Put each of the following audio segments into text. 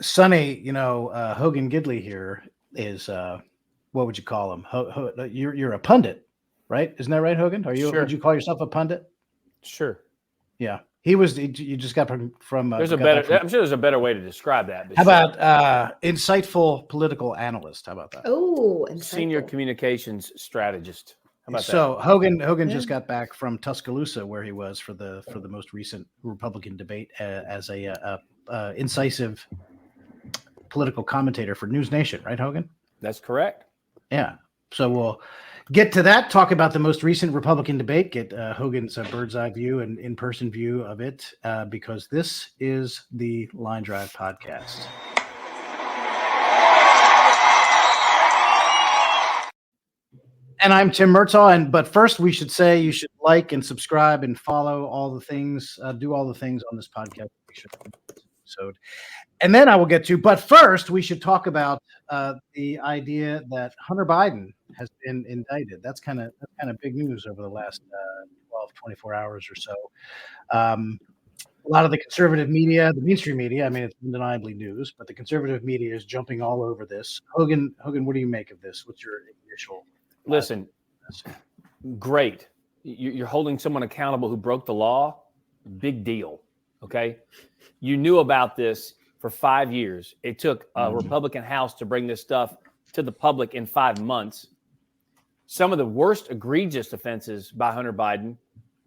Sonny, Hogan Gidley here is what would you call him? You're a pundit, right? Isn't that right, Hogan? Would Sure. you call yourself a pundit? Sure. Yeah, he was. You just got from There's a got that better. from. I'm sure there's a better way to describe that. But How sure. about insightful political analyst? How about that? Oh, Senior insightful. communications strategist. How about that? So Hogan Yeah. just got back from Tuscaloosa, where he was for the most recent Republican debate as a incisive political commentator for News Nation, right, Hogan? That's correct. Yeah. So we'll get to that, talk about the most recent Republican debate, get Hogan's bird's eye view and in-person view of it, because this is the Line Drive podcast. And I'm Tim Murtaugh, but first we should say you should like and subscribe and follow all the things, do all the things on this podcast. And then I will get to, but first we should talk about the idea that Hunter Biden has been indicted. That's kind of big news over the last 12, 24 hours or so. A lot of the conservative media, the mainstream media, I mean, it's undeniably news, but the conservative media is jumping all over this. Hogan, what do you make of this? What's your initial? Listen, great. You're holding someone accountable who broke the law. Big deal. Okay. You knew about this for 5 years. It took a Republican House to bring this stuff to the public in 5 months. Some of the worst egregious offenses by Hunter Biden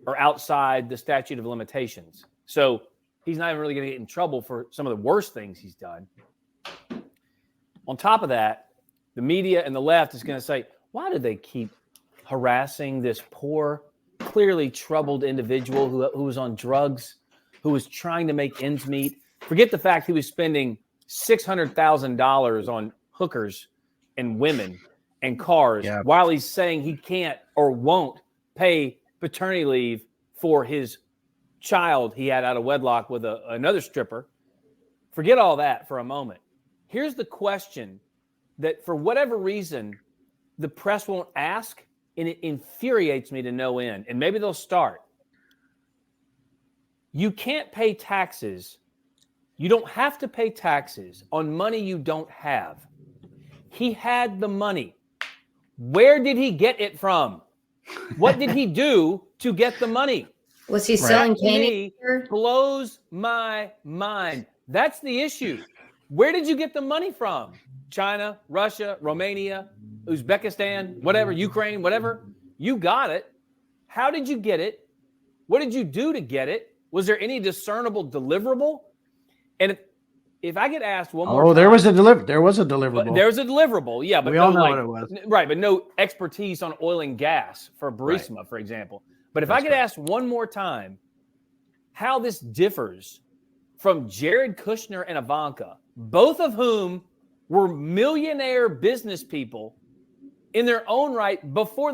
are outside the statute of limitations. So he's not even really going to get in trouble for some of the worst things he's done. On top of that, the media and the left is going to say, why do they keep harassing this poor, clearly troubled individual who was on drugs, who was trying to make ends meet? Forget the fact he was spending $600,000 on hookers and women and cars while he's saying he can't or won't pay paternity leave for his child he had out of wedlock with another stripper. Forget all that for a moment. Here's the question that for whatever reason, the press won't ask, and it infuriates me to no end. And maybe they'll start. You can't pay taxes. You don't have to pay taxes on money you don't have. He had the money. Where did he get it from? What did he do to get the money? Was he selling candy? Blows my mind. That's the issue. Where did you get the money from? China, Russia, Romania, Uzbekistan, whatever, Ukraine, whatever. You got it. How did you get it? What did you do to get it? Was there any discernible deliverable? And if I get asked one more time, there was a deliverable. There was a deliverable, yeah, but we all know what it was. Right, but no expertise on oil and gas for Burisma, for example. But if I get asked one more time how this differs from Jared Kushner and Ivanka, both of whom were millionaire business people in their own right before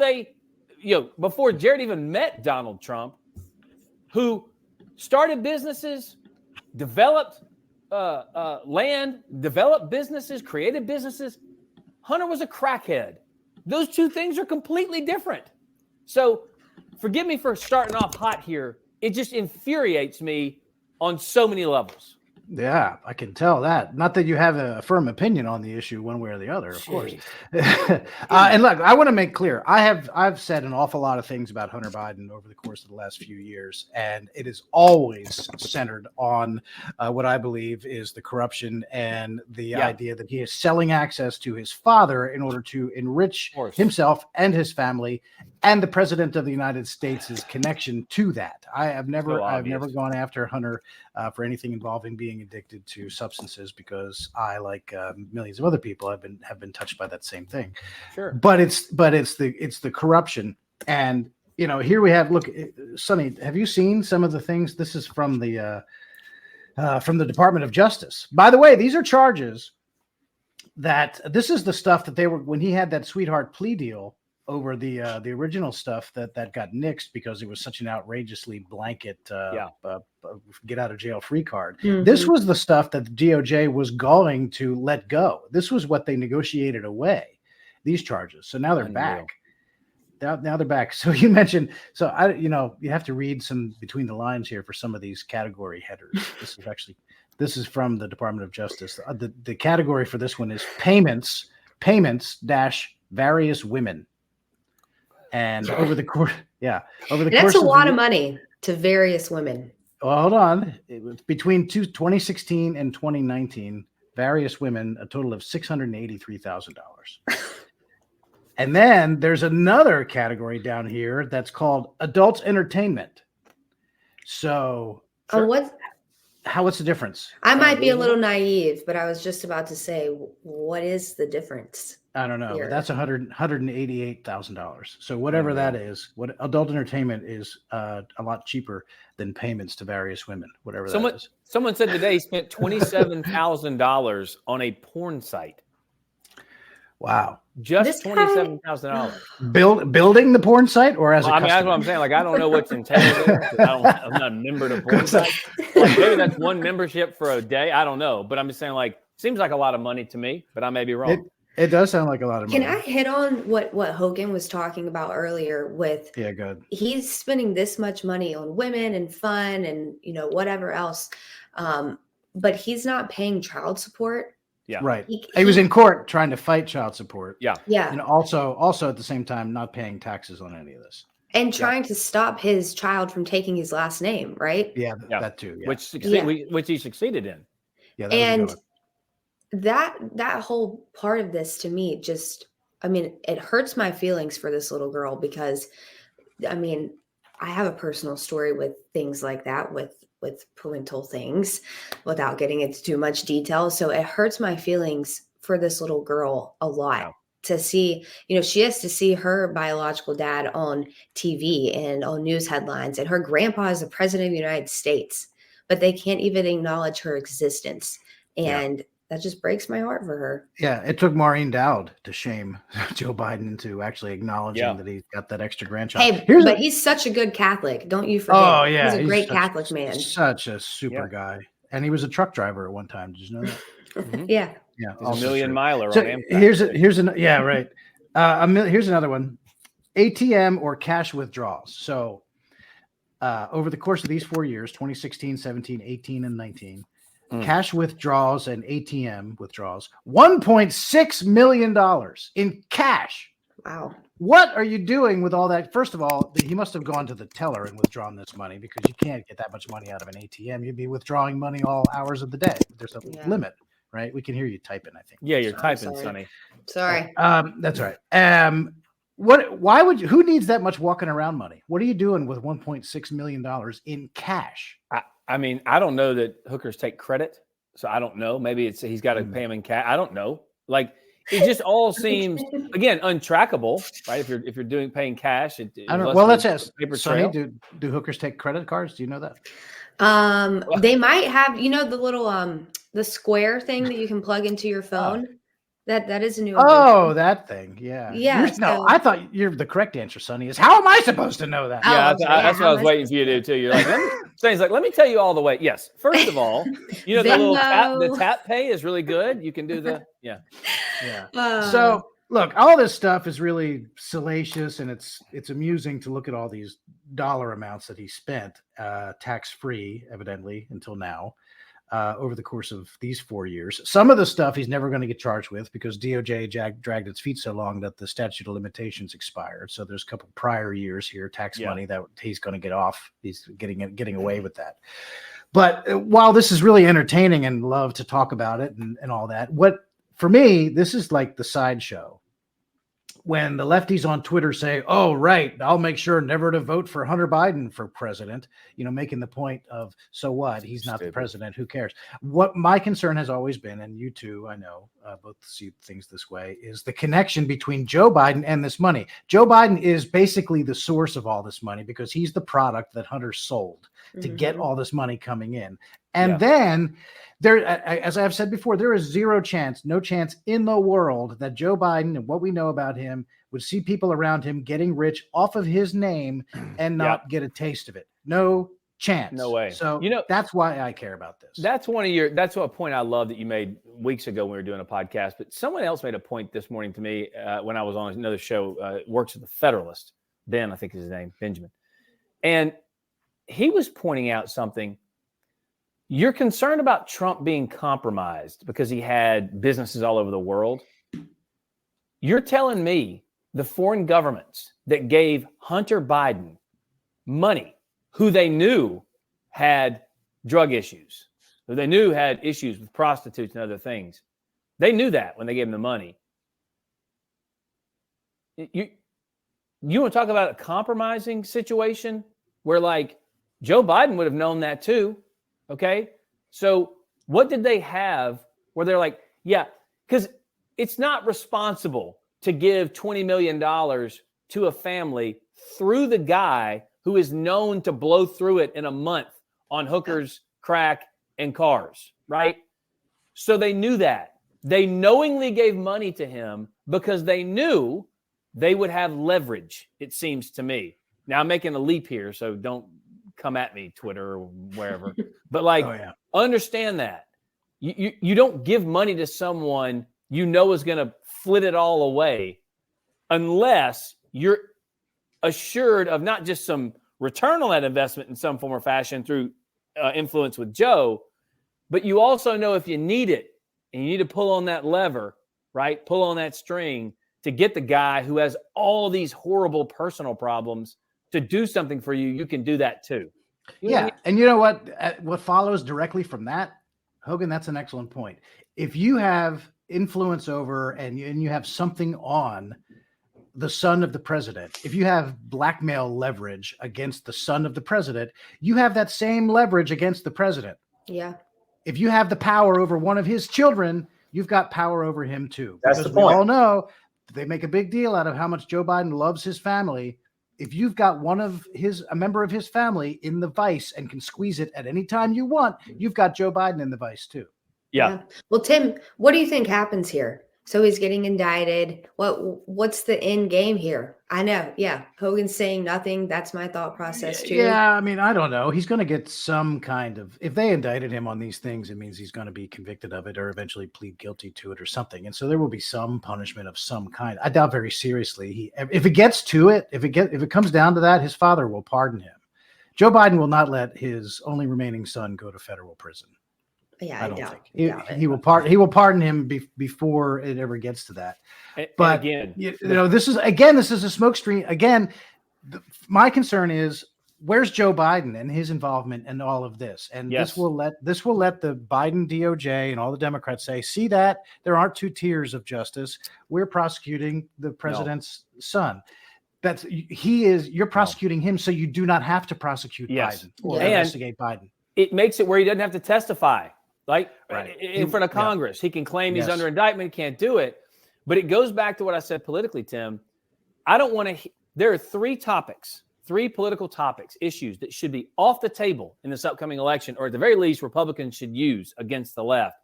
before Jared even met Donald Trump, who started businesses, developed land, developed businesses, created businesses. Hunter was a crackhead. Those two things are completely different. So forgive me for starting off hot here. It just infuriates me on so many levels. Yeah, I can tell that. Not that you have a firm opinion on the issue one way or the other, of course. And look, I want to make clear, I've said an awful lot of things about Hunter Biden over the course of the last few years, and it is always centered on what I believe is the corruption and the idea that he is selling access to his father in order to enrich himself and his family and the president of the United States' connection to that. I've never gone after Hunter for anything involving being addicted to substances, because I, like millions of other people, have been touched by that same thing. Sure. But it's the corruption. And here we have, look, Sonny, have you seen some of the things? This is from the Department of Justice. By the way, these are charges that this is the stuff that they were when he had that sweetheart plea deal over the original stuff that got nixed because it was such an outrageously blanket get out of jail free card. Mm-hmm. This was the stuff that the DOJ was going to let go. This was what they negotiated away, these charges. So now they're back. Now they're back. So you mentioned, you have to read some between the lines here for some of these category headers. This is actually This is from the Department of Justice. The category for this one is payments dash various women. And over the course, over the course That's a lot the, of money to various women. Well, hold on. It was between 2016 and 2019, various women, a total of $683,000. And then there's another category down here that's called adult entertainment. So, what's the difference? I might be a little naive, but I was just about to say, what is the difference? I don't know. But that's $188,000. So whatever that is, what adult entertainment is a lot cheaper than payments to various women, whatever that is. Someone said today he spent $27,000 on a porn site. Wow. Just $27,000. Building the porn site or as a customer? That's what I'm saying. Like, I don't know what's entailed there. I'm not a member to porn site. Like, maybe that's one membership for a day. I don't know. But I'm just saying, like, seems like a lot of money to me, but I may be wrong. It does sound like a lot of money. Can I hit on what Hogan was talking about earlier with good. He's spending this much money on women and fun and, whatever else. But he's not paying child support. Yeah. Right. He was in court trying to fight child support. Yeah. Yeah. And also at the same time, not paying taxes on any of this. And trying to stop his child from taking his last name, right? Yeah, that too. Yeah. Which he succeeded in. Yeah. That whole part of this to me it hurts my feelings for this little girl because, I have a personal story with things like that with parental things without getting into too much detail. So it hurts my feelings for this little girl a lot to see, she has to see her biological dad on TV and on news headlines, and her grandpa is the president of the United States, but they can't even acknowledge her existence. And that just breaks my heart for her. Yeah, it took Maureen Dowd to shame Joe Biden into actually acknowledging that he's got that extra grandchild. Hey, but he's such a good Catholic. Don't you forget. Oh, yeah. He's a great Catholic man. Such a super guy. And he was a truck driver at one time. Did you know that? Mm-hmm. Yeah. Yeah. He's a million miler so on Amtrak. Here's another one. ATM or cash withdrawals. So over the course of these 4 years, 2016, 17, 18, and 19, cash withdrawals and ATM withdrawals, $1.6 million in cash. Wow. What are you doing with all that? First of all, he must have gone to the teller and withdrawn this money because you can't get that much money out of an ATM. You'd be withdrawing money all hours of the day. There's a limit, right? We can hear you typing, I think. Yeah, you're typing, Sonny. Sorry. That's all right. Who needs that much walking around money? What are you doing with $1.6 million in cash? I don't know that hookers take credit, so I don't know. Maybe he's got to pay them in cash. I don't know. Like, it just all seems again untrackable, right? If you're paying cash, I don't know. Well, let's ask Sonny. Do hookers take credit cards? Do you know that? They might have. The little the square thing that you can plug into your phone. That is a new invention. Oh, that thing. Yeah. Yeah. I thought the correct answer, Sonny, is how am I supposed to know that? Yeah, that's what I was waiting for you to do too. You're like, let me tell you all the way. Yes. First of all, the little tap pay is really good. You can do yeah. So look, all this stuff is really salacious, and it's amusing to look at all these dollar amounts that he spent tax-free, evidently, until now. Over the course of these 4 years. Some of the stuff he's never going to get charged with because DOJ dragged its feet so long that the statute of limitations expired. So there's a couple prior years here, tax money that he's going to get off. He's getting away with that. But while this is really entertaining and love to talk about it and all that, for me, this is like the sideshow. When the lefties on Twitter say, oh, right, I'll make sure never to vote for Hunter Biden for president, making the point of, so what? He's not the president. Who cares? What my concern has always been, and you too, I know, both see things this way, is the connection between Joe Biden and this money. Joe Biden is basically the source of all this money because he's the product that Hunter sold to get all this money coming in. And then there, as I have said before, there is no chance in the world that Joe Biden and what we know about him would see people around him getting rich off of his name and not get a taste of it. No chance. No way. So that's why I care about this. That's a point I love that you made weeks ago when we were doing a podcast, but someone else made a point this morning to me when I was on another show, works at the Federalist. Ben, I think is his name, Benjamin. And he was pointing out something. You're concerned about Trump being compromised because he had businesses all over the world. You're telling me the foreign governments that gave Hunter Biden money, who they knew had drug issues, who they knew had issues with prostitutes and other things, they knew that when they gave him the money. You want to talk about a compromising situation where, like, Joe Biden would have known that too. Okay. So what did they have where they're like, yeah, because it's not responsible to give $20 million to a family through the guy who is known to blow through it in a month on hookers, crack, and cars, right? So they knew that. They knowingly gave money to him because they knew they would have leverage, it seems to me. Now, I'm making a leap here, so don't come at me, Twitter or wherever. But, like, understand that. You don't give money to someone you know is going to flit it all away unless you're assured of not just some return on that investment in some form or fashion through influence with Joe, but you also know if you need it and you need to pull on that lever, right? Pull on that string to get the guy who has all these horrible personal problems to do something for you, you can do that too. You know what I mean? And you know what? What follows directly from that, Hogan, that's an excellent point. If you have influence over and you have something on the son of the president, if you have blackmail leverage against the son of the president, you have that same leverage against the president. Yeah. If you have the power over one of his children, you've got power over him too. That's because the point. We all know they make a big deal out of how much Joe Biden loves his family. If you've got a member of his family in the vice and can squeeze it at any time you want, you've got Joe Biden in the vice too. Yeah. Well, Tim, what do you think happens here? So he's getting indicted. What's the end game here? I know. Yeah. Hogan's saying nothing. That's my thought process too. Yeah. I mean, I don't know. He's going to get some kind of, if they indicted him on these things, it means he's going to be convicted of it or eventually plead guilty to it or something. And so there will be some punishment of some kind. I doubt very seriously. If it gets to it, if it comes down to that, his father will pardon him. Joe Biden will not let his only remaining son go to federal prison. Yeah, I don't think he will pardon him before it ever gets to that. But again, this is a smokescreen. Again, my concern is where's Joe Biden and his involvement in all of this? And this will let the Biden DOJ and all the Democrats say, see that there aren't two tiers of justice. We're prosecuting the president's son. You're prosecuting him, so you do not have to prosecute Biden or investigate Biden. It makes it where he doesn't have to testify. Like in front of Congress, he can claim he's under indictment, can't do it. But it goes back to what I said politically, Tim. I don't want to. There are three political topics, issues that should be off the table in this upcoming election, or at the very least, Republicans should use against the left.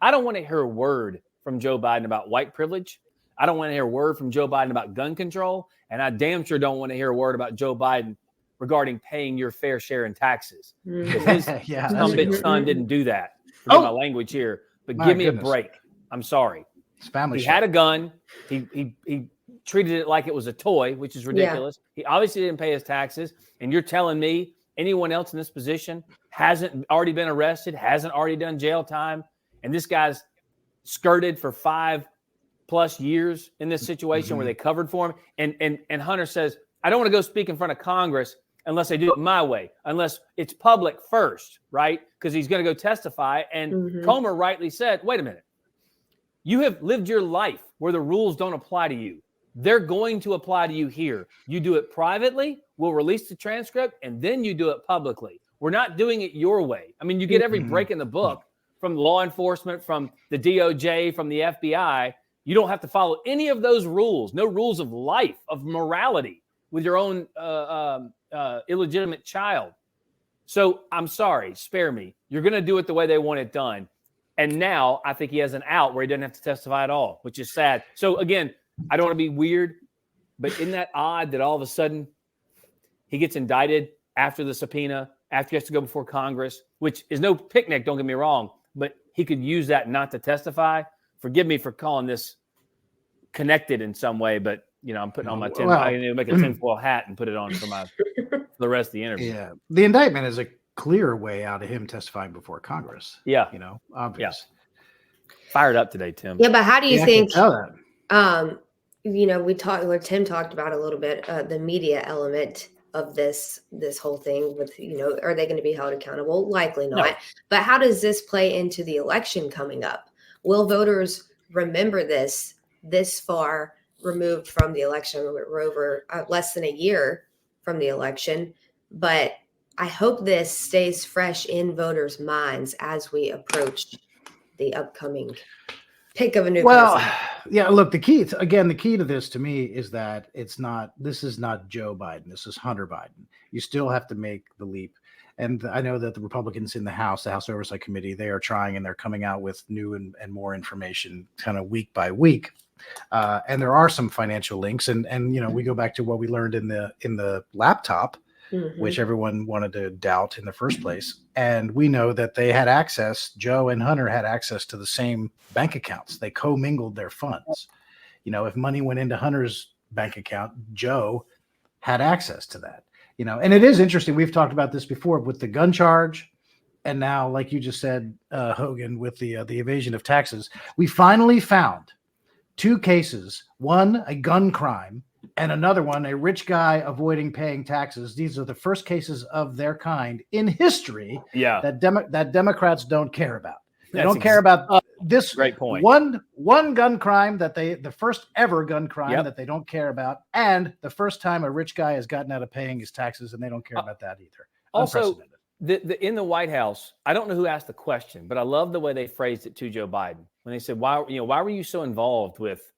I don't want to hear a word from Joe Biden about white privilege. I don't want to hear a word from Joe Biden about gun control. And I damn sure don't want to hear a word about Joe Biden regarding paying your fair share in taxes. His bitch son didn't do that. Forgive my language here, but give me a break. I'm sorry. He had a gun. He treated it like it was a toy, which is ridiculous. Yeah. He obviously didn't pay his taxes. And you're telling me anyone else in this position hasn't already been arrested, hasn't already done jail time, and this guy's skirted for 5+ years in this situation where they covered for him. And Hunter says, I don't want to go speak in front of Congress unless they do it my way, unless it's public first, right? Because he's going to go testify. And Comer rightly said, wait a minute. You have lived your life where the rules don't apply to you. They're going to apply to you here. You do it privately, we'll release the transcript, and then you do it publicly. We're not doing it your way. I mean, you get every break in the book from law enforcement, from the DOJ, from the FBI. You don't have to follow any of those rules, no rules of life, of morality with your own illegitimate child. So I'm sorry, spare me. You're going to do it the way they want it done. And now I think he has an out where he doesn't have to testify at all, which is sad. So again, I don't want to be weird, but isn't that odd that all of a sudden he gets indicted after the subpoena, after he has to go before Congress, which is no picnic, don't get me wrong, but he could use that not to testify. Forgive me for calling this connected in some way, but I'm putting on my I'm going to make a tinfoil hat and put it on for the rest of the interview. Yeah, the indictment is a clear way out of him testifying before Congress. Yeah. Obvious. Fired up today, Tim. Yeah, but how do you I think? can tell that. We talked, or Tim talked about a little bit, the media element of this whole thing with, are they going to be held accountable? Likely not. No. But how does this play into the election coming up? Will voters remember this far removed from the election? We're over less than a year from the election, but I hope this stays fresh in voters' minds as we approach the upcoming pick of a new president. Yeah, look, the key to this to me is that this is not Joe Biden. This is Hunter Biden. You still have to make the leap. And I know that the Republicans in the House Oversight Committee, they are trying and they're coming out with new and more information kind of week by week. And there are some financial links. And we go back to what we learned in the laptop, which everyone wanted to doubt in the first place. And we know that they had access, Joe and Hunter had access to the same bank accounts. They commingled their funds. If money went into Hunter's bank account, Joe had access to that. And it is interesting. We've talked about this before with the gun charge. And now, like you just said, Hogan, with the evasion of taxes, we finally found two cases, one, a gun crime, and another one, a rich guy avoiding paying taxes. These are the first cases of their kind in history that Democrats don't care about. They don't care about this great point. One gun crime the first ever gun crime that they don't care about, and the first time a rich guy has gotten out of paying his taxes, and they don't care about that either. Also, in the White House, I don't know who asked the question, but I love the way they phrased it to Joe Biden when they said, "Why were you so involved with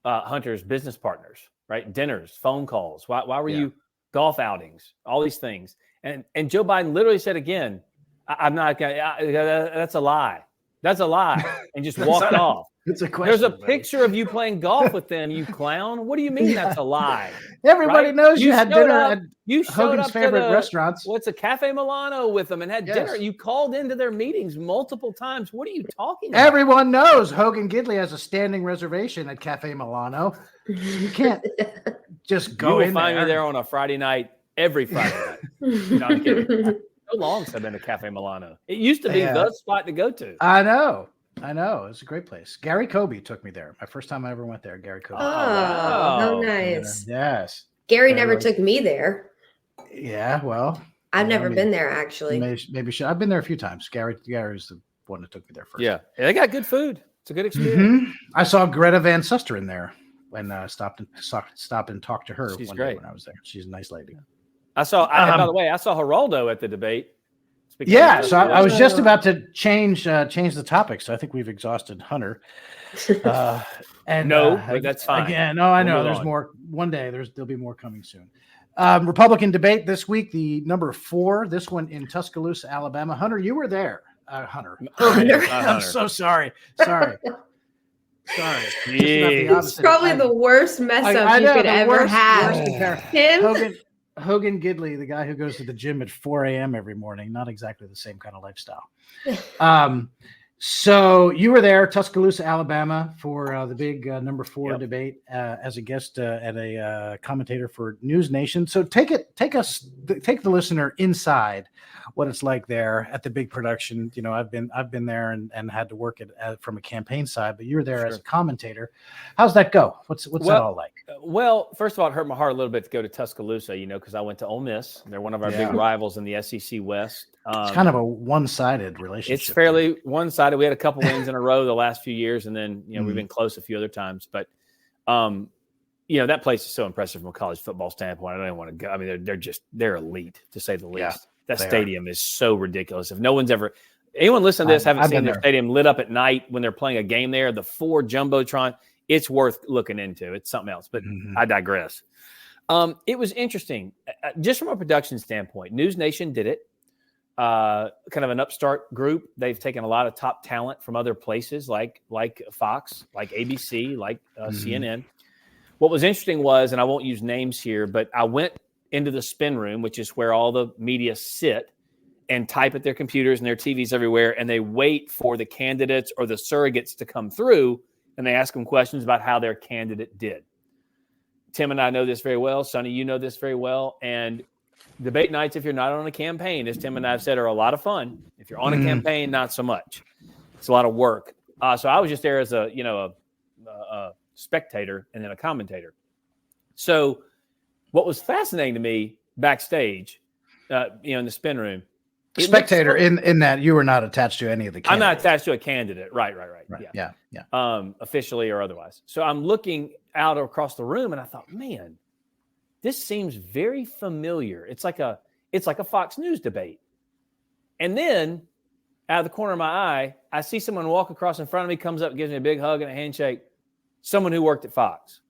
Hunter's business partners, right? Dinners, phone calls. Why were you golf outings, all these things?" And Joe Biden literally said again, "I'm not going to, that's a lie. That's a lie." And just walked off. It's a question. There's a picture of you playing golf with them, you clown. What do you mean that's a lie? Everybody knows you had dinner at Hogan's favorite restaurants. What's a Cafe Milano with them and had dinner? You called into their meetings multiple times. What are you talking about? Everyone knows Hogan Gidley has a standing reservation at Cafe Milano. You can't just go in there. You will find me there on a Friday night, every Friday night. No, I'm kidding. So long since I've been to Cafe Milano. It used to be the spot to go to. I know. It's a great place. Gary Kobe took me there. My first time I ever went there, Gary Kobe. Oh, how nice. Yes. Gary never took me there. Yeah, well. I've never been there, actually. Maybe I've been there a few times. Gary's the one that took me there first. Yeah, they got good food. It's a good experience. I saw Greta Van Susteren there when I stopped and talked to her. She's one great day when I was there. She's a nice lady. By the way, I saw Geraldo at the debate. So I was just about to change the topic. So I think we've exhausted Hunter. But that's fine. Again, I know there's more. One day there'll be more coming soon. Republican debate this week, the number 4. This one in Tuscaloosa, Alabama. Hunter, you were there. Hunter. I'm so sorry. Sorry. It's probably the worst mess up you could ever have. Tim? Hogan Gidley, the guy who goes to the gym at 4 a.m. every morning, not exactly the same kind of lifestyle. So you were there, Tuscaloosa, Alabama, for the big number 4 debate as a guest and a commentator for News Nation. So take the listener inside what it's like there at the big production. I've been there and had to work it from a campaign side, but you were there as a commentator. How's that go? What's that all like? Well, first of all, it hurt my heart a little bit to go to Tuscaloosa, because I went to Ole Miss. They're one of our big rivals in the SEC West. It's kind of a one-sided relationship. It's fairly one-sided. We had a couple wins in a row the last few years, and then we've been close a few other times. But that place is so impressive from a college football standpoint. I don't even want to go. I mean, they're elite to say the least. Yeah, that stadium is so ridiculous. If no one's anyone listening to this haven't seen their stadium lit up at night when they're playing a game there, the 4 jumbotron, it's worth looking into. It's something else. But I digress. It was interesting, just from a production standpoint. News Nation did it. Kind of an upstart group. They've taken a lot of top talent from other places like Fox, like ABC, like CNN. What was interesting was, and I won't use names here, but I went into the spin room, which is where all the media sit and type at their computers and their TVs everywhere, and they wait for the candidates or the surrogates to come through, and they ask them questions about how their candidate did. Tim and I know this very well. Sonny, you know this very well. And Debate nights, if you're not on a campaign, as Tim and I have said, are a lot of fun. If you're on a campaign, not so much. It's a lot of work. So I was just there as a spectator and then a commentator. So what was fascinating to me backstage, in the spin room, spectator in that you were not attached to any of the candidates. I'm not attached to a candidate. Right. Yeah. Officially or otherwise. So I'm looking out across the room and I thought, man, this seems very familiar. It's like a Fox News debate. And then out of the corner of my eye, I see someone walk across in front of me, comes up, gives me a big hug and a handshake. Someone who worked at Fox.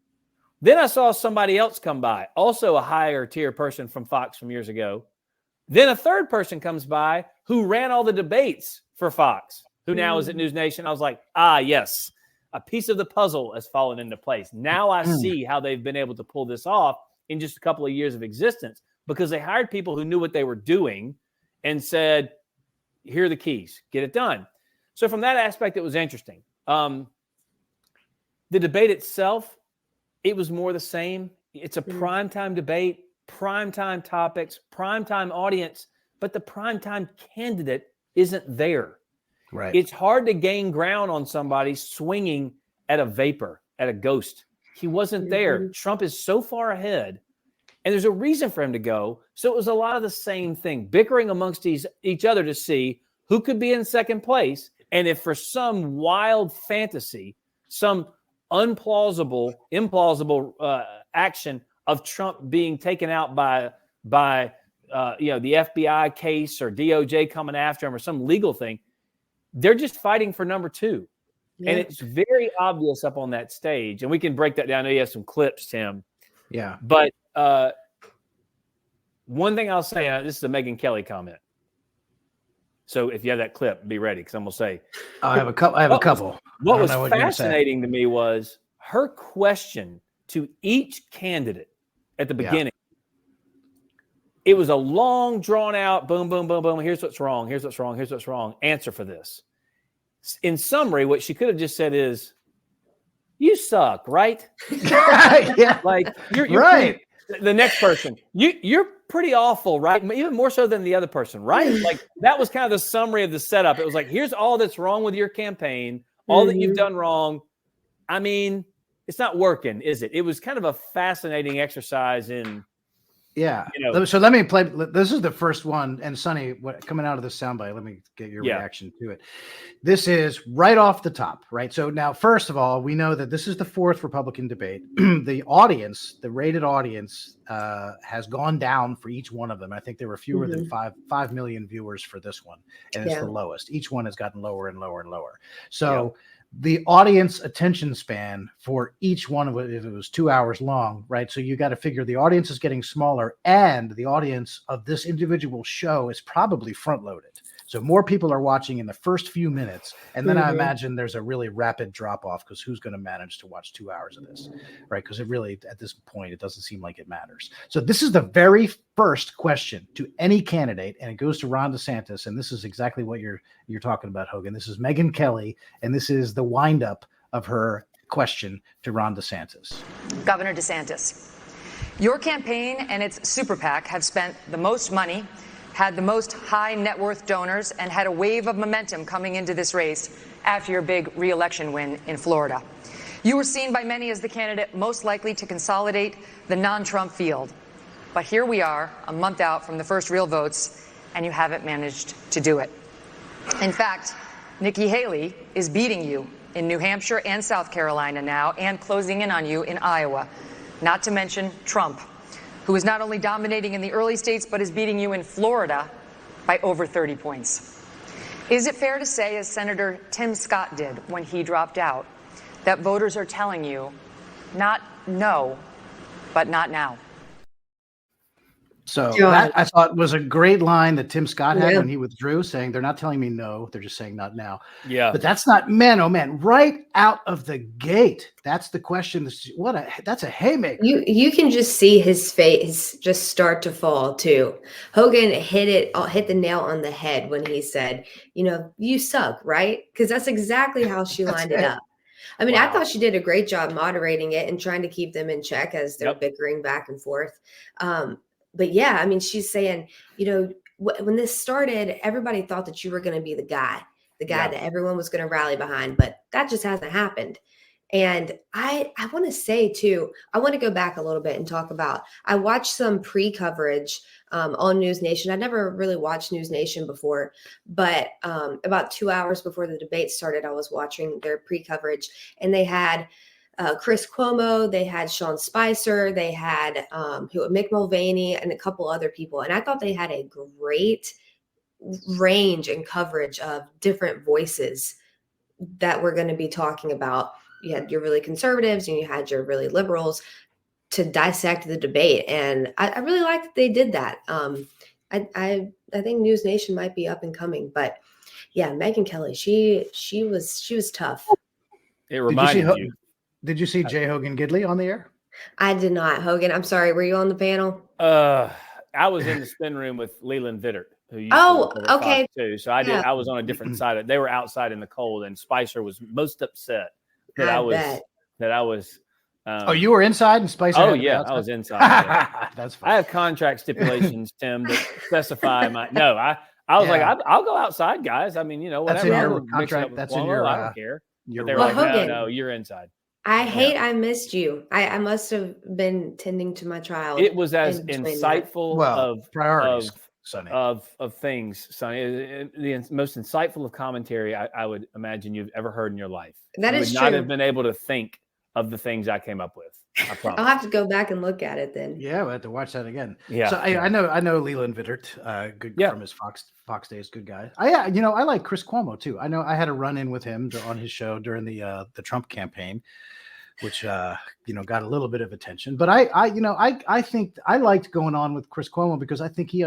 Then I saw somebody else come by, also a higher tier person from Fox from years ago. Then a third person comes by who ran all the debates for Fox, who now is at News Nation. I was like, yes, a piece of the puzzle has fallen into place. Now I see how they've been able to pull this off in just a couple of years of existence, because they hired people who knew what they were doing and said, here are the keys, get it done. So from that aspect, it was interesting. The debate itself, it was more the same. It's a primetime debate, primetime topics, primetime audience, but the primetime candidate isn't there. Right. It's hard to gain ground on somebody swinging at a vapor, at a ghost. He wasn't there. Trump is so far ahead, and there's a reason for him to go. So it was a lot of the same thing, bickering amongst each other to see who could be in second place. And if for some wild fantasy, some implausible action of Trump being taken out by the FBI case or DOJ coming after him or some legal thing, they're just fighting for number two. Yeah. And it's very obvious up on that stage. And we can break that down. I know you have some clips, Tim. Yeah. But one thing I'll say, this is a Megyn Kelly comment. So if you have that clip, be ready, because I'm going to say. I have a couple. What was fascinating to me was her question to each candidate at the beginning. Yeah. It was a long, drawn out, boom, boom, boom, boom. Here's what's wrong. Here's what's wrong. Here's what's wrong. Answer for this. In summary, what she could have just said is, you suck, right? Yeah. Like you're right. The next person, you're pretty awful, right? Even more so than the other person, right? Like that was kind of the summary of the setup. It was like, here's all that's wrong with your campaign, all that you've done wrong. I mean, it's not working, is it? It was kind of a fascinating exercise in. Yeah. So let me play. This is the first one. And Sonny, coming out of this soundbite, let me get your reaction to it. This is right off the top, right? So now, first of all, we know that this is the fourth Republican debate. The audience, the rated audience, has gone down for each one of them. I think there were fewer than 5 million viewers for this one. And it's the lowest. Each one has gotten lower and lower and lower. So the audience attention span for each one of it, if it was 2 hours long, right? So you got to figure the audience is getting smaller, and the audience of this individual show is probably front loaded. So more people are watching in the first few minutes. And then I imagine there's a really rapid drop off, because who's going to manage to watch 2 hours of this, right? Because it really, at this point, it doesn't seem like it matters. So this is the very first question to any candidate, and it goes to Ron DeSantis. And this is exactly what you're talking about, Hogan. This is Megyn Kelly, and this is the windup of her question to Ron DeSantis. Governor DeSantis, your campaign and its super PAC have spent the most money, had the most high net worth donors, and had a wave of momentum coming into this race after your big re-election win in Florida. You were seen by many as the candidate most likely to consolidate the non-Trump field. But here we are, a month out from the first real votes, and you haven't managed to do it. In fact, Nikki Haley is beating you in New Hampshire and South Carolina now, and closing in on you in Iowa, not to mention Trump, who is not only dominating in the early states, but is beating you in Florida by over 30 points. Is it fair to say, as Senator Tim Scott did when he dropped out, that voters are telling you, not no, but not now? So that I thought was a great line that Tim Scott had when he withdrew, saying they're not telling me no, they're just saying not now. Yeah. But that's not, man, oh man, right out of the gate. That's the question. That's a haymaker. You can just see his face just start to fall too. Hogan hit the nail on the head when he said, you suck, right? Because that's exactly how she lined it up. I mean, I thought she did a great job moderating it and trying to keep them in check as they're bickering back and forth. yeah, I mean, she's saying, you know, when this started, everybody thought that you were going to be the guy that everyone was going to rally behind, but that just hasn't happened. And I want to say too, I want to go back a little bit and talk about, I watched some pre-coverage on News Nation. I never really watched News Nation before, but about 2 hours before the debate started, I was watching their pre-coverage, and they had Chris Cuomo, they had Sean Spicer, they had Mick Mulvaney, and a couple other people. And I thought they had a great range and coverage of different voices that we're going to be talking about. You had your really conservatives and you had your really liberals to dissect the debate. And I really like that they did that. I think News Nation might be up and coming, but yeah, Megyn Kelly, she was tough. It reminded you. Did you see Jay Hogan Gidley on the air? I did not. Hogan, I'm sorry. Were you on the panel? I was in the spin room with Leland Vittert, who used Oh, to work at okay. Fox too. So I was on a different side. They were outside in the cold, and Spicer was most upset that I was. You were inside and Spicer? Oh yeah, I was inside. Yeah. That's fine. I have contract stipulations, Tim, that specify my. No, I was like, I'll go outside, guys. I mean, you know, whatever. That's in your contract. That's in your. I don't care. But they were Well, like, Hogan, no, you're inside. I missed you. I must have been tending to my child. It was as insightful of priorities, Sonny. of things, Sonny. The most insightful of commentary I would imagine you've ever heard in your life. That is true. Not have been able to think of the things I came up with. I promise. I'll have to go back and look at it then. Yeah, we'll have to watch that again. Yeah. So I know Leland Vittert, good from his Fox days, good guy. I like Chris Cuomo too. I know I had a run in with him on his show during the Trump campaign, which got a little bit of attention. But I think I liked going on with Chris Cuomo because I think he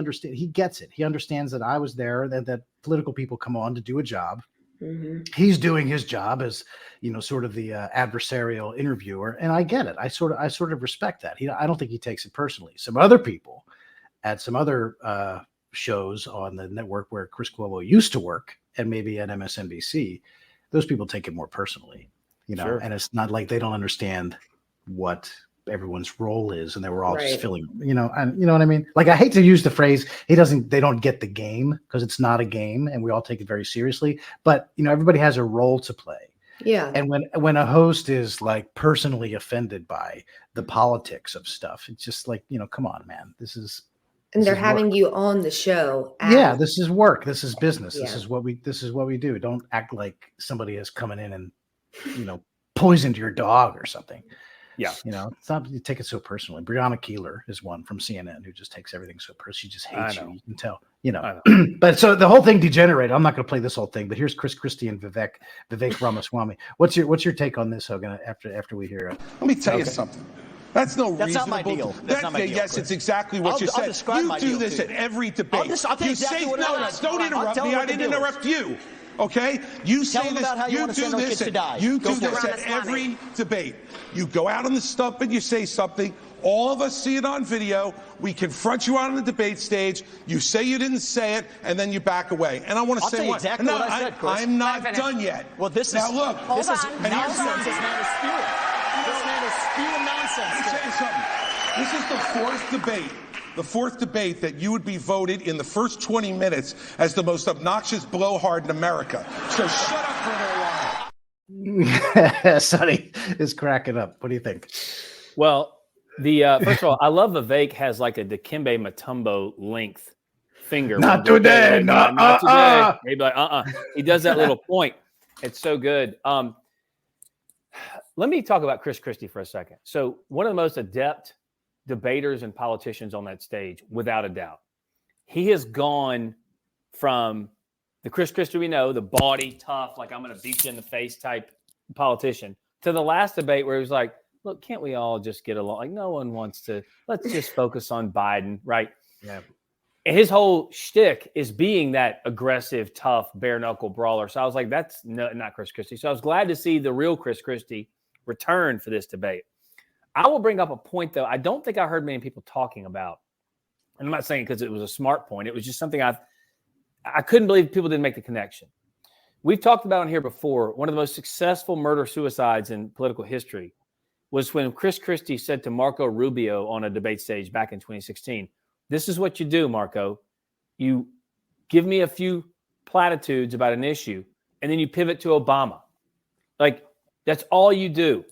gets it. He understands that I was there, that political people come on to do a job. Mm-hmm. He's doing his job as sort of the adversarial interviewer, and I get it. I sort of respect that. I don't think he takes it personally. Some other people at some other shows on the network where Chris Cuomo used to work, and maybe at MSNBC, those people take it more personally. Sure. And it's not like they don't understand what everyone's role is, and they were all just filling, and you know what I mean? Like, I hate to use the phrase, they don't get the game, because it's not a game and we all take it very seriously, but everybody has a role to play. Yeah. And when a host is like personally offended by the politics of stuff, it's just like, come on, man, and they're having you on the show. This is work. This is business. Yeah. This is what we do. Don't act like somebody is coming in and, poisoned your dog or something. Yeah. It's not, you take it so personally. Breonna Keeler is one from CNN who just takes everything so personally. She just hates you. You can tell, But so the whole thing degenerated. I'm not going to play this whole thing, but here's Chris Christie and Vivek Ramaswamy. What's your take on this, Hogan, after we hear it? Let me tell you something. That's That's not my deal. That's not my deal. Yes, it's exactly what you said. You do this at every debate. I'll tell you exactly what it is. Don't interrupt me. I didn't interrupt you. Okay? You say this. You do this. You do this at every debate. You go out on the stump and you say something. All of us see it on video. We confront you out on the debate stage. You say you didn't say it, and then you back away. And I want to say exactly what I said, Chris. I'm not done yet. Well, this is now look. This is nonsense. This man is spewing. This man is spewing nonsense. Let me tell you something. This is the fourth debate that you would be voted in the first 20 minutes as the most obnoxious blowhard in America. So shut up for a little while. Sonny is cracking up. What do you think? Well, first of all, I love Vivek has like a Dikembe Mutombo length finger. Not today. Not today. Maybe like, He does that little point. It's so good. Let me talk about Chris Christie for a second. So one of the most adept debaters and politicians on that stage, without a doubt. He has gone from the Chris Christie we know, the bawdy, tough, like I'm going to beat you in the face type politician, to the last debate where he was like, look, can't we all just get along? Like, no one wants to, let's just focus on Biden, right? Yeah. And his whole shtick is being that aggressive, tough, bare knuckle brawler. So I was like, that's not Chris Christie. So I was glad to see the real Chris Christie return for this debate. I will bring up a point, though, I don't think I heard many people talking about. And I'm not saying because it was a smart point. It was just something I couldn't believe people didn't make the connection. We've talked about it here before. One of the most successful murder-suicides in political history was when Chris Christie said to Marco Rubio on a debate stage back in 2016, This is what you do, Marco. You give me a few platitudes about an issue, and then you pivot to Obama. Like, that's all you do.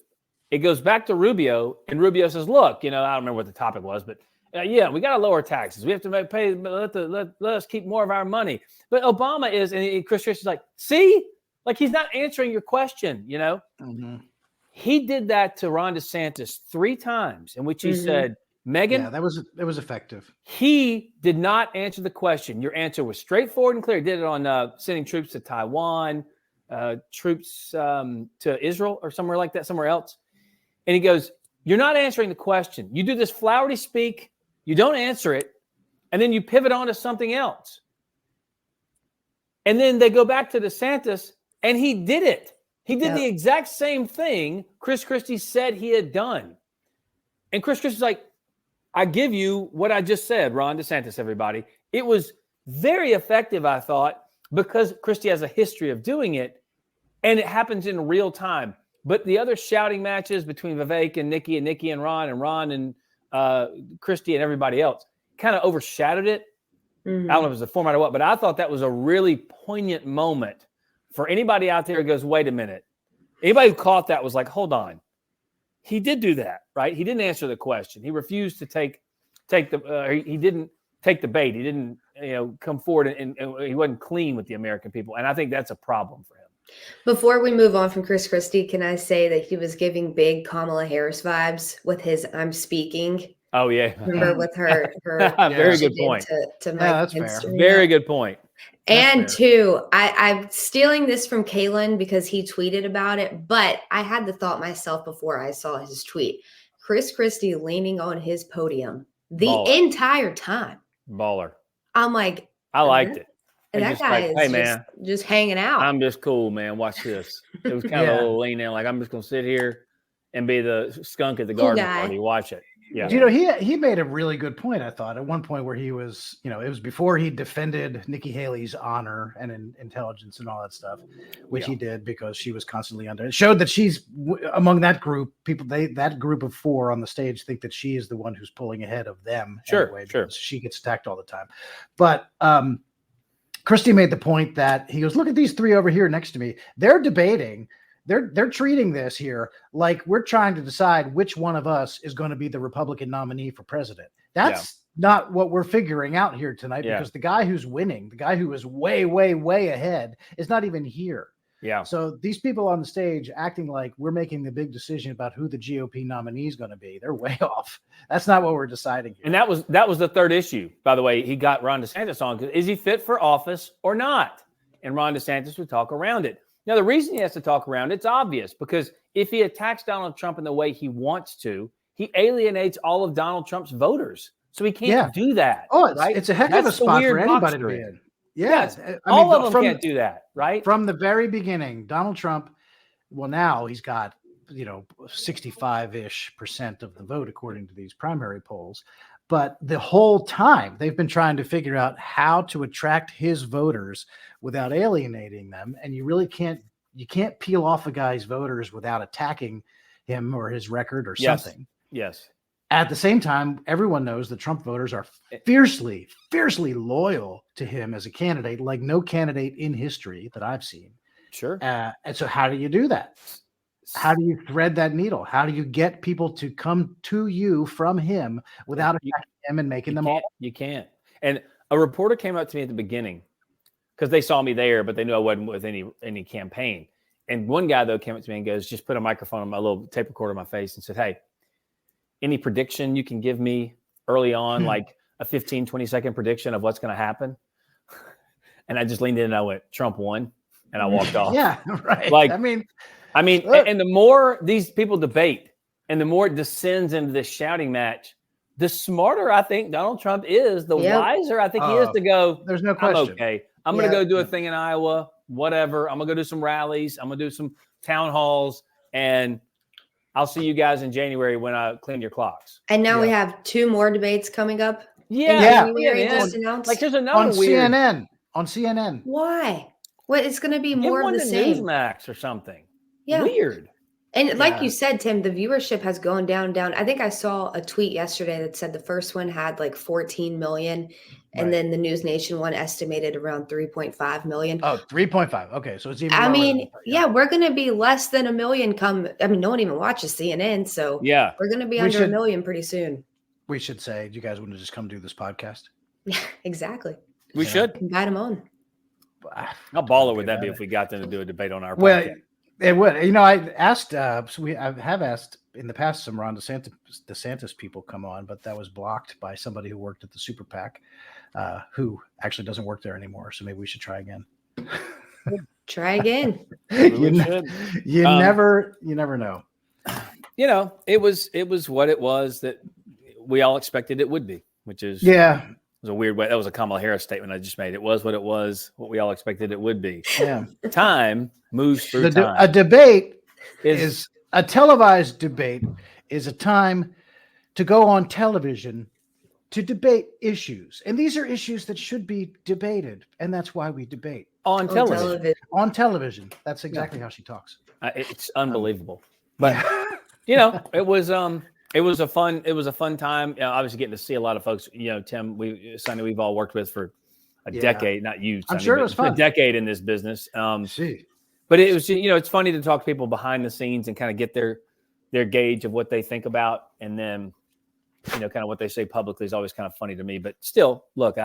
It goes back to Rubio, and Rubio says, look, I don't remember what the topic was, but we got to lower taxes. We have to pay, let us keep more of our money. But Obama is, and Chris Christie's like, see? Like, he's not answering your question, Mm-hmm. He did that to Ron DeSantis 3 times, in which he said, Megan. Yeah, it was effective. He did not answer the question. Your answer was straightforward and clear. He did it on sending troops to Taiwan, troops to Israel or somewhere like that, somewhere else. And he goes, you're not answering the question. You do this flowery speak, you don't answer it, and then you pivot on to something else. And then they go back to DeSantis, and he did it. He did the exact same thing Chris Christie said he had done. And Chris Christie's like, I give you what I just said, Ron DeSantis, everybody. It was very effective, I thought, because Christie has a history of doing it, and it happens in real time. But the other shouting matches between Vivek and Nikki and Ron and Christie and everybody else kind of overshadowed it. Mm-hmm. I don't know if it was the format or what, but I thought that was a really poignant moment for anybody out there who goes, wait a minute. Anybody who caught that was like, hold on. He did do that, right? He didn't answer the question. He refused to take the. He didn't take the bait. He didn't, come forward and he wasn't clean with the American people. And I think that's a problem for him. Before we move on from Chris Christie, can I say that he was giving big Kamala Harris vibes with his "I'm speaking"? Oh yeah, remember with her very good point. To Mike that's Pence fair. Very good point. And two, I'm stealing this from Kalen because he tweeted about it, but I had the thought myself before I saw his tweet. Chris Christie leaning on his podium the entire time. Baller. I'm like, I liked it. And that guy is hey, man, just hanging out. I'm just cool, man. Watch this. It was kind of a little lean in, like I'm just gonna sit here and be the skunk at the garden party. Watch it. Yeah. He made a really good point, I thought, at one point where he was, it was before he defended Nikki Haley's honor and intelligence and all that stuff, which he did because she was constantly under. It showed that she's among that group. That group of 4 on the stage think that she is the one who's pulling ahead of them. Anyway, sure. She gets attacked all the time. But Christie made the point that he goes, look at these 3 over here next to me. They're debating. They're treating this here like we're trying to decide which one of us is going to be the Republican nominee for president. That's not what we're figuring out here tonight because the guy who's winning, the guy who is way, way, way ahead is not even here. Yeah. So these people on the stage acting like we're making the big decision about who the GOP nominee is going to be. They're way off. That's not what we're deciding here. And that was the third issue, by the way. He got Ron DeSantis on. Is he fit for office or not? And Ron DeSantis would talk around it. Now, the reason he has to talk around it's obvious because if he attacks Donald Trump in the way he wants to, he alienates all of Donald Trump's voters. So he can't do that. Oh, it's a heck of a spot for anybody to be in. Yes. All of them can't do that, right? From the very beginning, Donald Trump, well, now he's got, 65-ish% of the vote, according to these primary polls. But the whole time they've been trying to figure out how to attract his voters without alienating them. And you can't peel off a guy's voters without attacking him or his record or something. Yes. At the same time, everyone knows that Trump voters are fiercely, fiercely loyal to him as a candidate, like no candidate in history that I've seen. Sure. And so how do you do that? How do you thread that needle? How do you get people to come to you from him without attacking him and making them all? You can't. And a reporter came up to me at the beginning because they saw me there, but they knew I wasn't with any campaign. And one guy, though, came up to me and goes, just put a microphone on my little tape recorder on my face and said, hey, any prediction you can give me early on, like a 15, 20-second prediction of what's going to happen? And I just leaned in and I went, Trump won. And I walked off. Yeah, right. I mean, and the more these people debate and the more it descends into this shouting match, the smarter I think Donald Trump is, the wiser I think he is to go, there's no question. I'm okay. I'm going to go do a thing in Iowa, whatever. I'm going to go do some rallies. I'm going to do some town halls, and I'll see you guys in January when I clean your clocks. And now we have 2 more debates coming up. Just announced. Like there's another on CNN. Why? What? It's going to be more of the same. Newsmax or something. Yeah. Weird. And like you said, Tim, the viewership has gone down. I think I saw a tweet yesterday that said the first one had like 14 million. And then the News Nation one estimated around 3.5 million. Oh, 3.5. Okay. So it's even I lower mean, we're going to be less than 1 million no one even watches CNN. So we're going to be under 1 million pretty soon. We should say, do you guys want to just come do this podcast? Yeah, exactly. We should invite them on. How baller would that be if we got them to do a debate on our podcast? Well, it would. I asked. I have asked in the past some Ron DeSantis people come on, but that was blocked by somebody who worked at the Super PAC, who actually doesn't work there anymore. So maybe we should try again. Try again. You never know. It was what it was that we all expected it would be, which is it was a weird way. That was a Kamala Harris statement I just made. It was what it was, what we all expected it would be. Yeah. Time moves through time. A debate is a televised debate is a time to go on television to debate issues. And these are issues that should be debated. And that's why we debate. On television. On television. That's exactly how she talks. It's unbelievable. But it was a fun time. Obviously getting to see a lot of folks, Tim, Sonny, we've all worked with for a decade, not you, Sonny, I'm sure it was fun. A decade in this business. But it was, it's funny to talk to people behind the scenes and kind of get their gauge of what they think about. And then, kind of what they say publicly is always kind of funny to me, but still, look,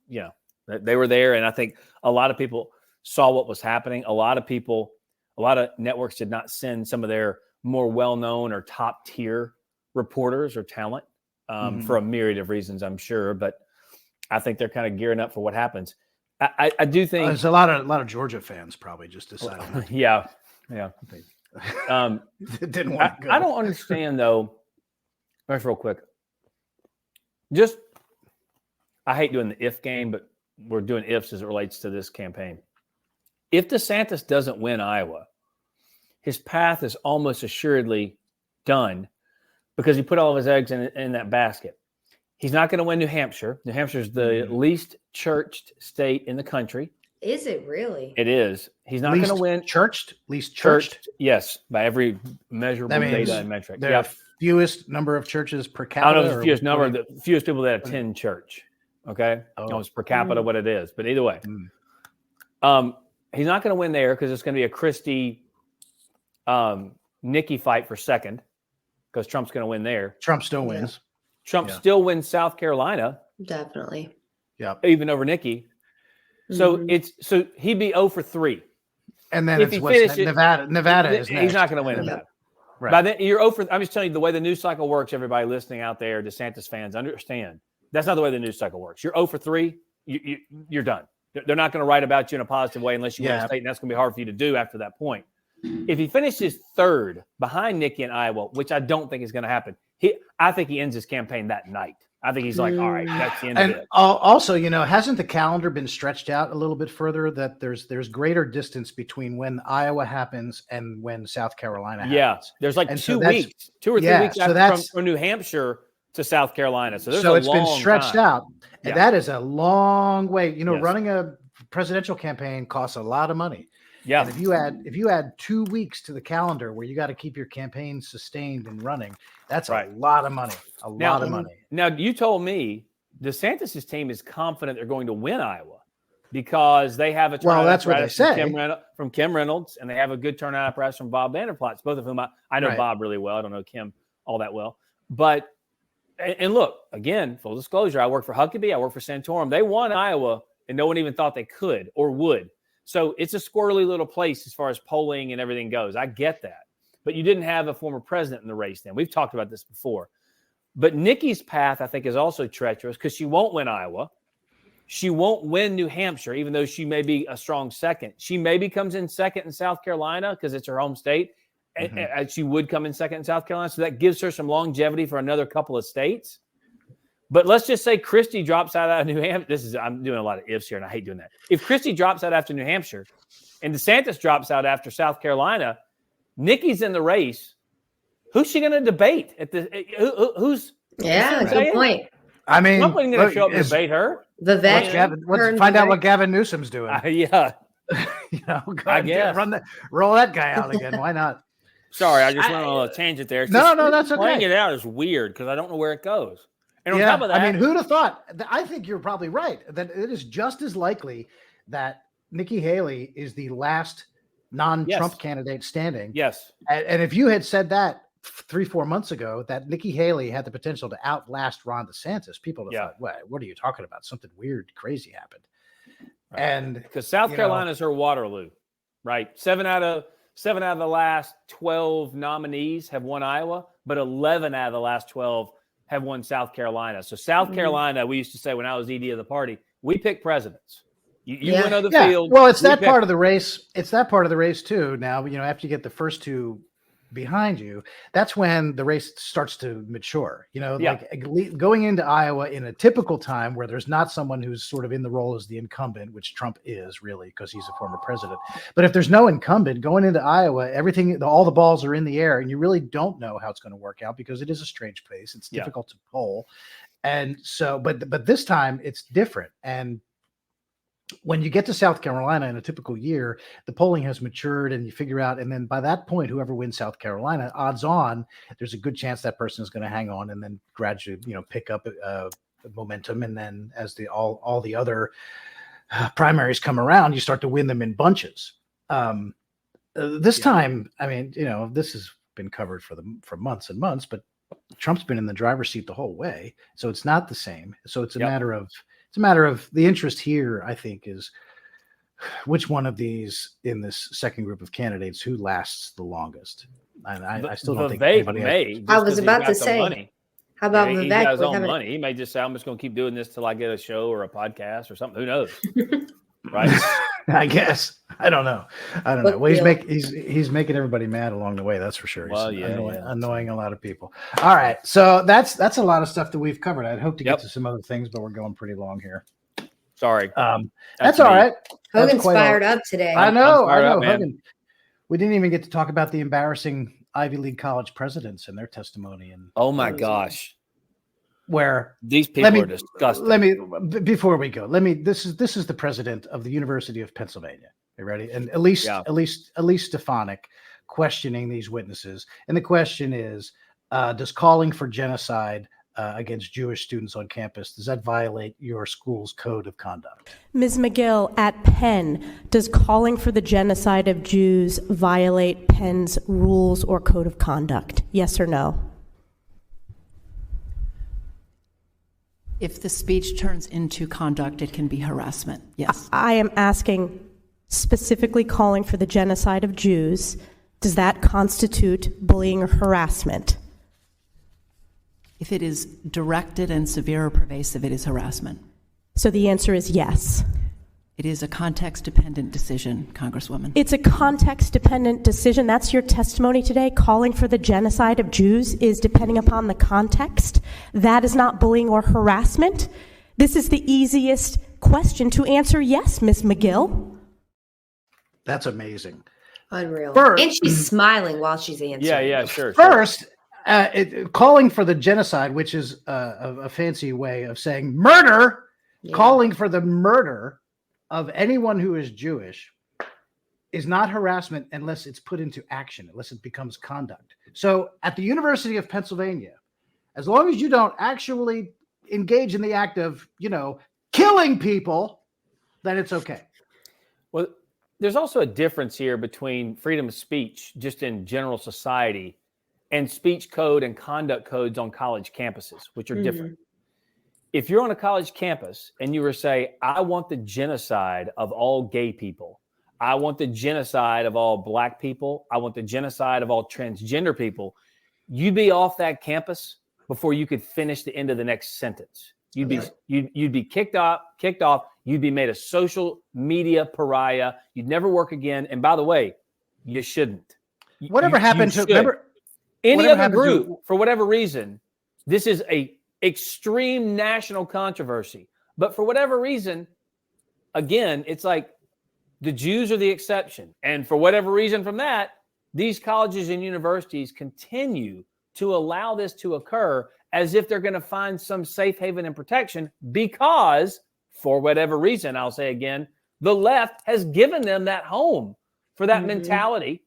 they were there. And I think a lot of people saw what was happening. A lot of networks did not send some of their more well-known or top tier reporters or talent for a myriad of reasons, I'm sure. But I think they're kind of gearing up for what happens. I do think there's a lot of Georgia fans probably just decided. Yeah. Didn't want to go. I don't understand though. Just real quick. I hate doing the if game, but we're doing ifs as it relates to this campaign. If DeSantis doesn't win Iowa, his path is almost assuredly done because he put all of his eggs in that basket. He's not going to win New Hampshire. New Hampshire is the least churched state in the country. Is it really? It is. He's not going to win. Least churched? Yes, by every measurable data and metric. The fewest number of churches per capita? I don't know the fewest number, the fewest people that attend church. Okay? It's per capita what it is. But either way, he's not going to win there because it's going to be a Christie Nikki fight for second because Trump's going to win there. Trump still wins. Trump still wins South Carolina. Definitely. Yeah. Even over Nikki. So he'd be 0 for 3. And then Nevada is next. He's not going to win Nevada. Right. By then you're 0 for. I'm just telling you the way the news cycle works. Everybody listening out there, DeSantis fans, understand that's not the way the news cycle works. You're 0 for 3. You're done. They're not going to write about you in a positive way unless you win a state, and that's going to be hard for you to do after that point. If he finishes third behind Nikki in Iowa, which I don't think is going to happen, I think he ends his campaign that night. I think he's like, all right, that's the end of it. Also, hasn't the calendar been stretched out a little bit further that there's greater distance between when Iowa happens and when South Carolina happens? Yeah, there's like 2 weeks, 2 or 3 weeks from New Hampshire to South Carolina. So it's been stretched out. And that is a long way. Running a presidential campaign costs a lot of money. Yeah. And if you add 2 weeks to the calendar where you got to keep your campaign sustained and running, that's a lot of money. A lot of money. Now, you told me DeSantis' team is confident they're going to win Iowa because they have a turnout that's what they say. From Kim Reynolds, and they have a good turnout apparatus from Bob Vanderplatz, both of whom I know Bob really well. I don't know Kim all that well. But, and look, again, full disclosure, I work for Huckabee. I work for Santorum. They won Iowa, and no one even thought they could or would. So it's a squirrely little place as far as polling and everything goes. I get that. But you didn't have a former president in the race then. We've talked about this before. But Nikki's path, I think, is also treacherous because she won't win Iowa. She won't win New Hampshire, even though she may be a strong second. She maybe comes in second in South Carolina because it's her home state. And she would come in second in South Carolina. So that gives her some longevity for another couple of states. But let's just say Christie drops out of New Hampshire. I'm doing a lot of ifs here, and I hate doing that. If Christie drops out after New Hampshire and DeSantis drops out after South Carolina, Nikki's in the race. Who's she going to debate? Who's good point. I mean, nobody's going to show up and debate her. Vivek. Find out what Gavin Newsom's doing. Yeah. Roll that guy out again. Why not? Sorry, I just went on a tangent there. It's No, just, that's okay. Playing it out is weird because I don't know where it goes. And on Yeah, top of that, I mean, who'd have thought? I think you're probably right that it is just as likely that Nikki Haley is the last non-Trump Yes. candidate standing. yes, And if you had said that 3-4 months ago, that Nikki Haley had the potential to outlast Ron DeSantis, people would have thought, what are you talking about? Something weird, crazy happened. Right. And because South Carolina is her Waterloo, right? 7 out of the last 12 nominees have won Iowa, but 11 out of the last 12 have won South Carolina. So South Carolina, we used to say when I was ED of the party, we pick presidents. You win on the field. Well, it's that part of the race. It's that part of the race too. Now, after you get the first two behind you, that's when the race starts to mature. Like going into Iowa in a typical time where there's not someone who's sort of in the role as the incumbent, which Trump is really because he's a former president. But if there's no incumbent going into Iowa, all the balls are in the air, and you really don't know how it's going to work out because it is a strange place. It's difficult to poll, and so, but this time it's different. And when you get to South Carolina in a typical year, the polling has matured and you figure out, and then by that point, whoever wins South Carolina, odds on, there's a good chance that person is going to hang on and then gradually, pick up momentum. And then as all the other primaries come around, you start to win them in bunches. This time, I mean, this has been covered for months and months, but Trump's been in the driver's seat the whole way. So it's not the same. So it's a matter of the interest here, I think, is which one of these in this second group of candidates who lasts the longest. And I still don't think anybody may. I was about to say, money. How about He Vivek? got his own money. He may just say, I'm just going to keep doing this till I get a show or a podcast or something. Who knows? Right? I guess. I don't know. Well, he's making everybody mad along the way. That's for sure. Well, he's annoying a lot of people. All right. So that's a lot of stuff that we've covered. I'd hope to get to some other things, but we're going pretty long here. Sorry. That's all right. Hogan's fired up today. I know. Hogan. We didn't even get to talk about the embarrassing Ivy League college presidents and their testimony. And oh my gosh. Where these people are disgusting. Before we go, this is the president of the University of Pennsylvania. You ready? And Elise Stefanik questioning these witnesses. And the question is, does calling for genocide against Jewish students on campus, does that violate your school's code of conduct? Ms. McGill, at Penn, does calling for the genocide of Jews violate Penn's rules or code of conduct? Yes or no? If the speech turns into conduct, it can be harassment. Yes. I am asking specifically calling for the genocide of Jews. Does that constitute bullying or harassment? If it is directed and severe or pervasive, it is harassment. So the answer is yes. It is a context-dependent decision, Congresswoman. It's a context-dependent decision. That's your testimony today. Calling for the genocide of Jews is depending upon the context. That is not bullying or harassment. This is the easiest question to answer yes, Ms. McGill. That's amazing. Unreal. And she's smiling while she's answering. Yeah, sure. First, calling for the genocide, which is a fancy way of saying murder, calling for the murder of anyone who is Jewish is not harassment unless it's put into action, unless it becomes conduct. So at the University of Pennsylvania, as long as you don't actually engage in the act of, killing people, then it's okay. Well, there's also a difference here between freedom of speech just in general society and speech code and conduct codes on college campuses, which are different. If you're on a college campus and you were to say, I want the genocide of all gay people, I want the genocide of all black people, I want the genocide of all transgender people, you'd be off that campus before you could finish the end of the next sentence. You'd be kicked off, you'd be made a social media pariah, you'd never work again. And by the way, you shouldn't. Whatever happened to remember any other group, for whatever reason, this is a extreme national controversy. But for whatever reason, again, it's like the Jews are the exception. And for whatever reason from that, these colleges and universities continue to allow this to occur as if they're going to find some safe haven and protection because, for whatever reason, I'll say again, the left has given them that home for that mentality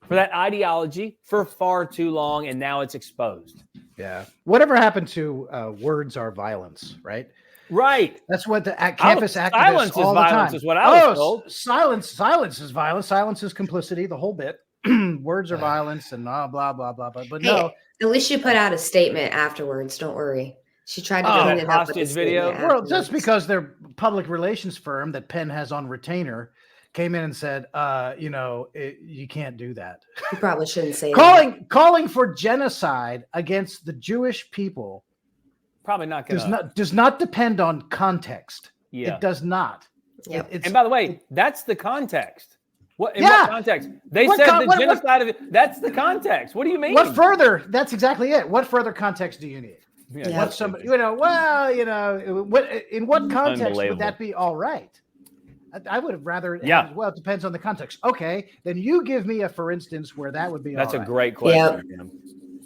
for that ideology for far too long, and now it's exposed. Yeah. Whatever happened to words are violence, right? Right. That's what the campus activists silence all is the violence time. is what I was told. Silence is violence. Silence is complicity. The whole bit. Words are violence, and blah blah blah blah. But Hey, no. at least she put out a statement afterwards. Don't worry. She tried to clean that it up with hostage the video? video. Well, just because their public relations firm that Penn has on retainer came in and said, you can't do that. You probably shouldn't say that. Calling for genocide against the Jewish people Probably not going to. does not depend on context. Yeah. It does not. Yep. And by the way, that's the context. What context? They What said the genocide of it. That's the context. What do you mean? What further? That's exactly it. What further context do you need? Yeah. What somebody, in what context would that be all right? I would have rather. Yeah. Well, it depends on the context. Okay, then you give me for instance, where that would be. That's all a right. great question. Yep.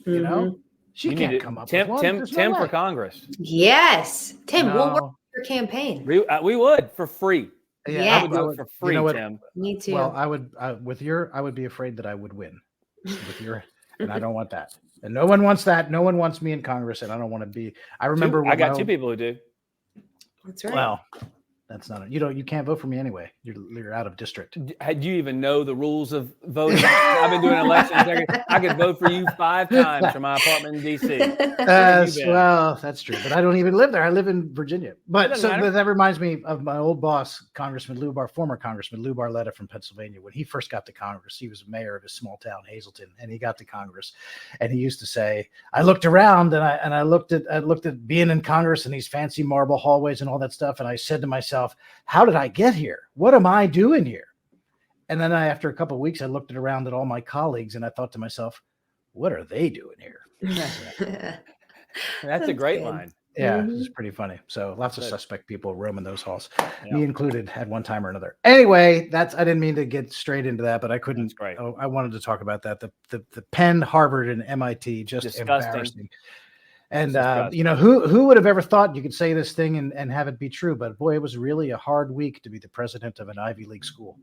You know, she You can't need to- come up Tim with one. There's no Tim for way. Congress. Yes. Tim, we'll work No. your campaign. We would for free. Yeah. I would do it for free, You know what? Tim. Me too. Well, I would be afraid that I would win with your, and I don't want that. And no one wants that. No one wants me in Congress, and I don't want to be. I remember. I got two people who do. That's right. Well, that's not. You can't vote for me anyway. You're out of district. Do you even know the rules of voting? I've been doing elections. I could vote for you 5 times from my apartment in D.C. Well, that's true, but I don't even live there. I live in Virginia. But that reminds me of my old boss, Congressman Lubar, former Congressman Lou Barletta from Pennsylvania. When he first got to Congress, he was mayor of his small town, Hazleton, and he got to Congress, and he used to say, "I looked around and I looked at being in Congress and these fancy marble hallways and all that stuff, and I said to myself, how did I get here? What am I doing here?" And then after a couple of weeks, I looked around at all my colleagues and I thought to myself, what are they doing here? That's a great good. line. Yeah, it's pretty funny. So lots of suspect people roaming those halls, Yeah. me included, at one time or another. Anyway, I didn't mean to get straight into that, but I couldn't. That's great. I wanted to talk about that. The Penn, Harvard, and MIT, just Disgusting. embarrassing. And Disgusting. who would have ever thought you could say this thing and have it be true? But boy, it was really a hard week to be the president of an Ivy League school.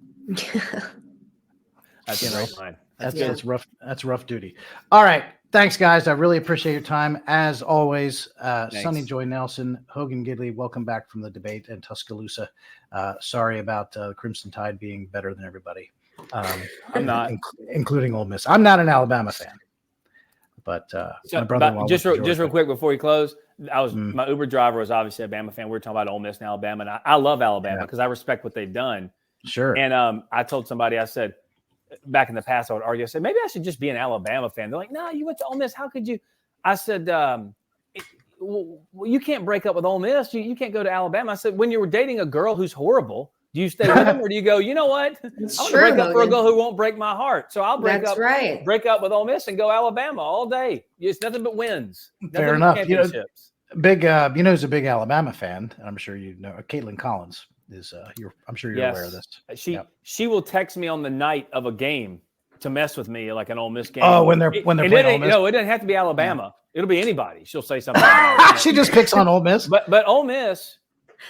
That's a great line. That's rough. That's rough duty. All right. Thanks, guys. I really appreciate your time. As always, Sonny Joy Nelson, Hogan Gidley, welcome back from the debate in Tuscaloosa. Sorry about Crimson Tide being better than everybody. I'm not. Including Ole Miss. I'm not an Alabama fan. But my brother-in-law just went to real Georgia. quick before we close, my Uber driver was obviously a Bama fan. We were talking about Ole Miss and Alabama, and I love Alabama because I respect what they've done. Sure. And I told somebody, I said, back in the past, I would argue, I said, maybe I should just be an Alabama fan. They're like, no, you went to Ole Miss. How could you? I said, well, you can't break up with Ole Miss. You can't go to Alabama. I said, when you were dating a girl who's horrible, do you stay with them or do you go, you know what? I'm going to break up for a girl who won't break my heart. So I'll break up with Ole Miss and go Alabama all day. It's nothing but wins. Fair enough. Championships. Who's a big Alabama fan, and I'm sure you know, Caitlin Collins is. I'm sure you're aware of this. She will text me on the night of a game to mess with me, like an Ole Miss game. Oh, when they're playing Ole Miss. No, it doesn't have to be Alabama. Yeah. It'll be anybody. She'll say something. She just picks on Ole Miss. But Ole Miss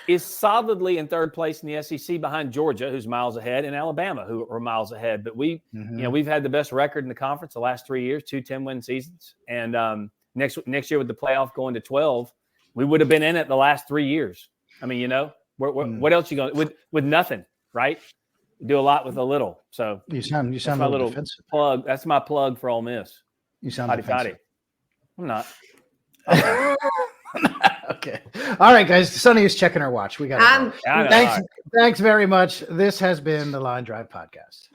is solidly in third place in the SEC behind Georgia, who's miles ahead, and Alabama, who are miles ahead. But we've had the best record in the conference the last 3 years, 2 10-win seasons. And next year with the playoff going to 12, we would have been in it the last 3 years. I mean, what else you going with nothing, right? You do a lot with a little. So you sound my a little defensive. plug. That's my plug for Ole Miss. You sound defensive. I'm not. Okay. Okay. All right, guys. Sonny is checking our watch. We got. Thanks very much. This has been the Line Drive Podcast.